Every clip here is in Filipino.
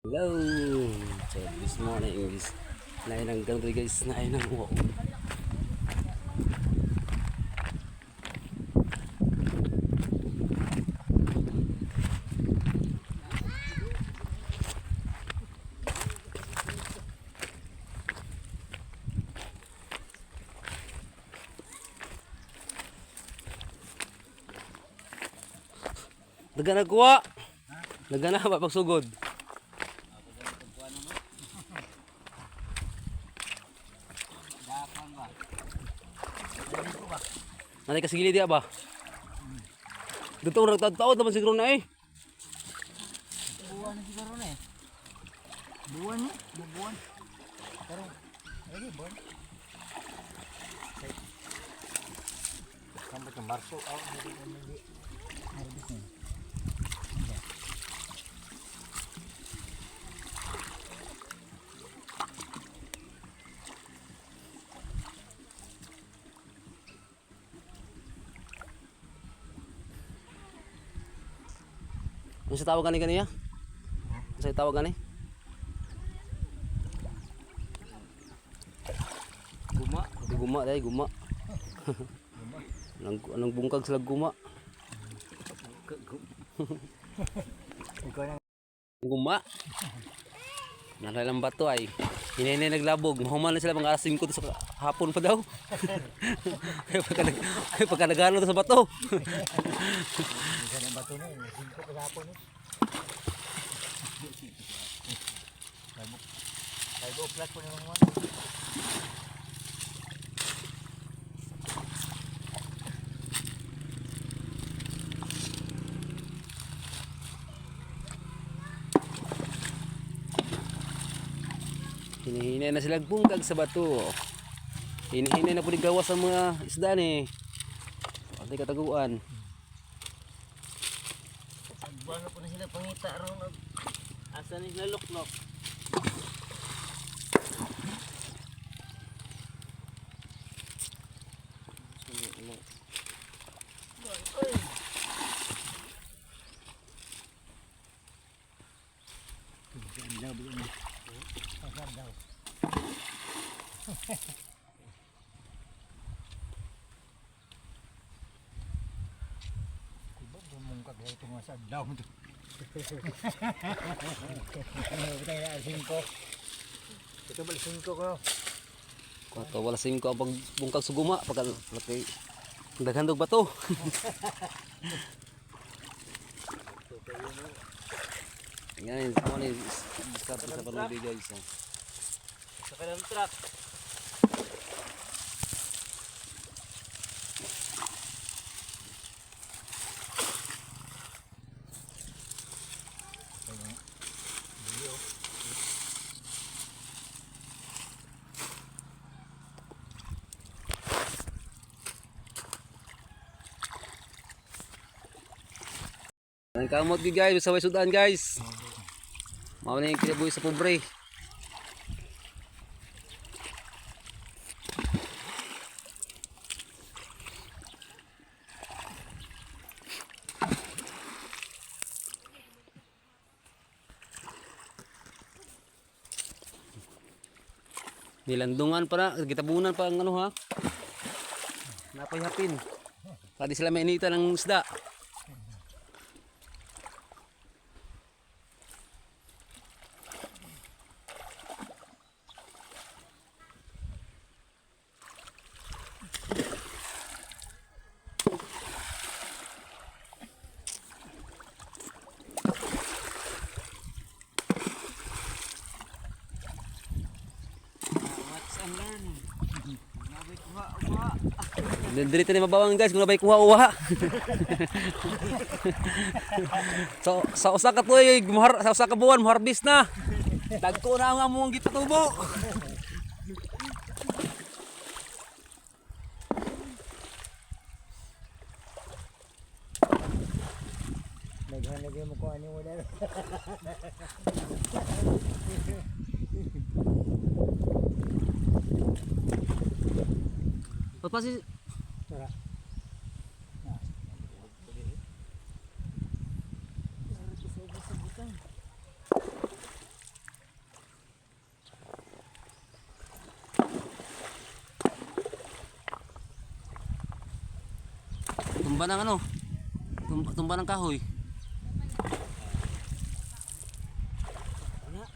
Hello! So this morning is nain ng ganito guys, nain ng uwa. Daga na kuha! Daga na ba pagsugod? Nanay ka sigili dia ba? Dito orang taon naman siguro na eh. Buwan na siguro na eh. Buwan niya? Buwan. Pero, lagi buwan. Sampai ke Marso, hindi. Harvest niya. Ano sa tawag gani ya? Ano sa tawag gani? Guma. Guma dai, guma. Anong bungkag sila guma? Ikaw na. Guma. Nalalang bato ay. Hinay naglabog. Mahuman na sila mga alas 5 sa hapon pa daw. Kaya pagka nagano sa bato. Isa na bato na eh. 5 pa sa hapon eh. Five o'clock po naman mo. Hinihinay na sila bungkag sa bato. Hinihinay na po di gawas ang mga isda ni. Pati kataguan. Bano po na sila pangita ron. Asa ni sila luklok. Mungkag ya itu masa daun tu. Kita ya 5. Kita balik 5 ko. Kato wala 5 ang pagbungkag sa guma pagka laki daghan dog bato. Ngayon, mo ni diskarte sa panuli guys. Sa kalang truck. Ang kamot gi guys, sa way sudan guys. Mao na yung kinabuhi sa pobre. Nilandungan pa na, gitabunan pa ang ano ha. Napay hapin. Kadi sila mainita ng isda. And learn. Nabay kuha. Dito na mabawang guys, kung nabay kuha-uha. So, sa usa ka tuig, sa usa ka buwan, harvest na. Dagko na ang among gipatubo. Naghanagay mo ko ano mo na. Pagpasi Tara. Nah. Tumba ng ano? Tumba ng kahoy. Wala.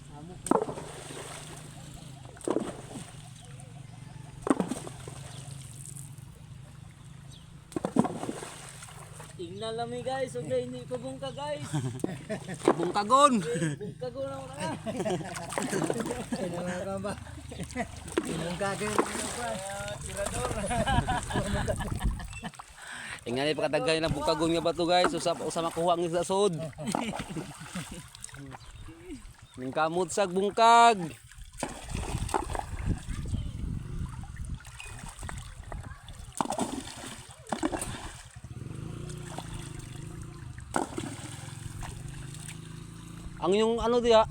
Samok. Tingnan lang mi guys, okay hindi pabungka guys. Bungkagon. Bungkago na mo na. Kailangan ka ba? Bungka ka na. Tirador. Ingani pagkatagay ng bungkagon nga ba to guys? Usa makuha ang isda sod. Ning kamot sag bungkag. Ang inyong ano diya?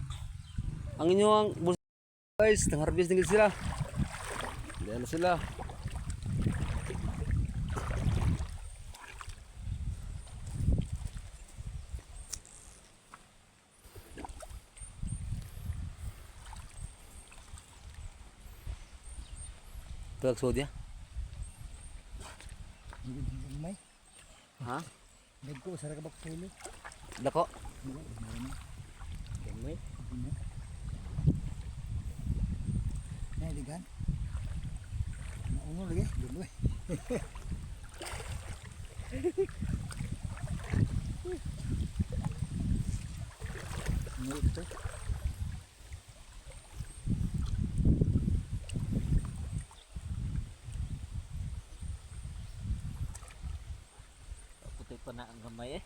Ang inyong guys, nang-harvest din sila. Diyan na sila. Tulag sodya. May. Ha? Nagko sa rakabak tulo. Dako. May. Nay digan. Nauno lagi, dulo. Ito. Puti pa na ang gamay eh.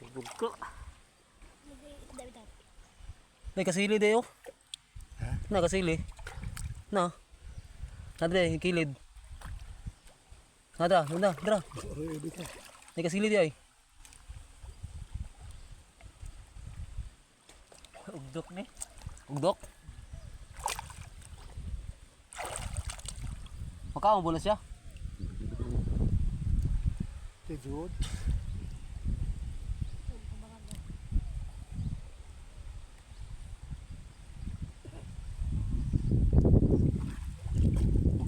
Bugko. Nay kasili dayo. Ha? Na kasili. Na. Nadre kilid. Nada, dra. Nay kasili di ay. Ugdok ni. Ugdok. Makaon bola siya. Tejud.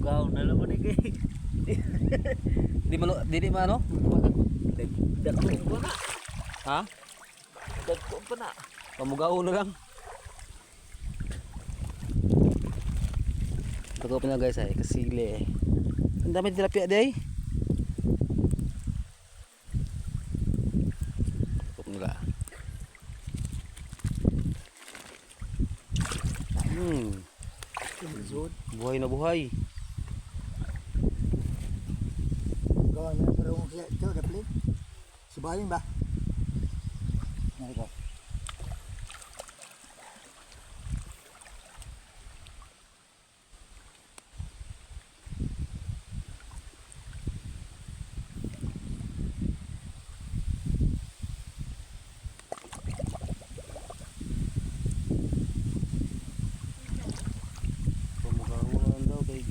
Bugaw na lang mo ni kay. Di ano? Dako pa na. Ha? Dako pa na. Pamugao na lang. Ito pa na guys ay kasili. Ang dami tilapia day. Ito nila. Tejud. Buhay na buhay. Gawa na pero mo siya ito dapat. Subayin ba? Nari ko. Pamugao na daw kay.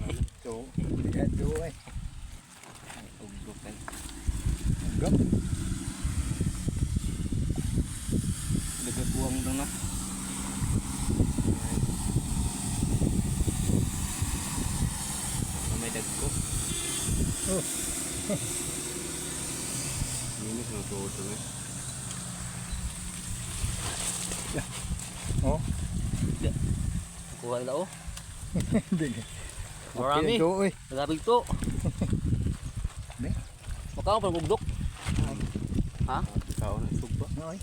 Ito. Ito eh. Ugdok kay. Gap. Nagabuang daw na. May dagko. Oh. Linis ng tuod na. Oh. Kuha nila oh. Hindi. Marami. Ito eh. Nagabig to. Be. Makaon pa ugdok. Ha? Kaon na sugba. Ay.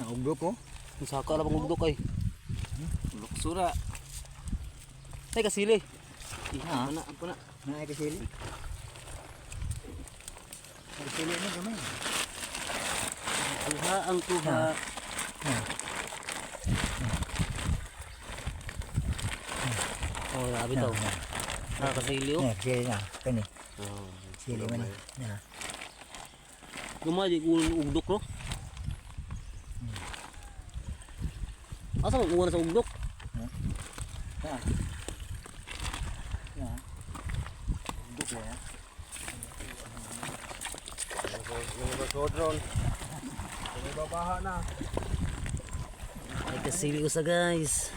Ang ugdok ko. Saka na pang ugdok ay. Luksura. Ay kasili. Ha? Apa na? Naay kasili. Kasili na gamay. Tuha ang tuha. Oh, grabe daw. Kasili oh. Kasili na. Kani. Oh. Sili man. Ya. Lumay di ugdok ro. Asa mo uwan sa ugdok? Ya. Ya. Duk ya. Drone. May babaha na. Ay kasili usa guys.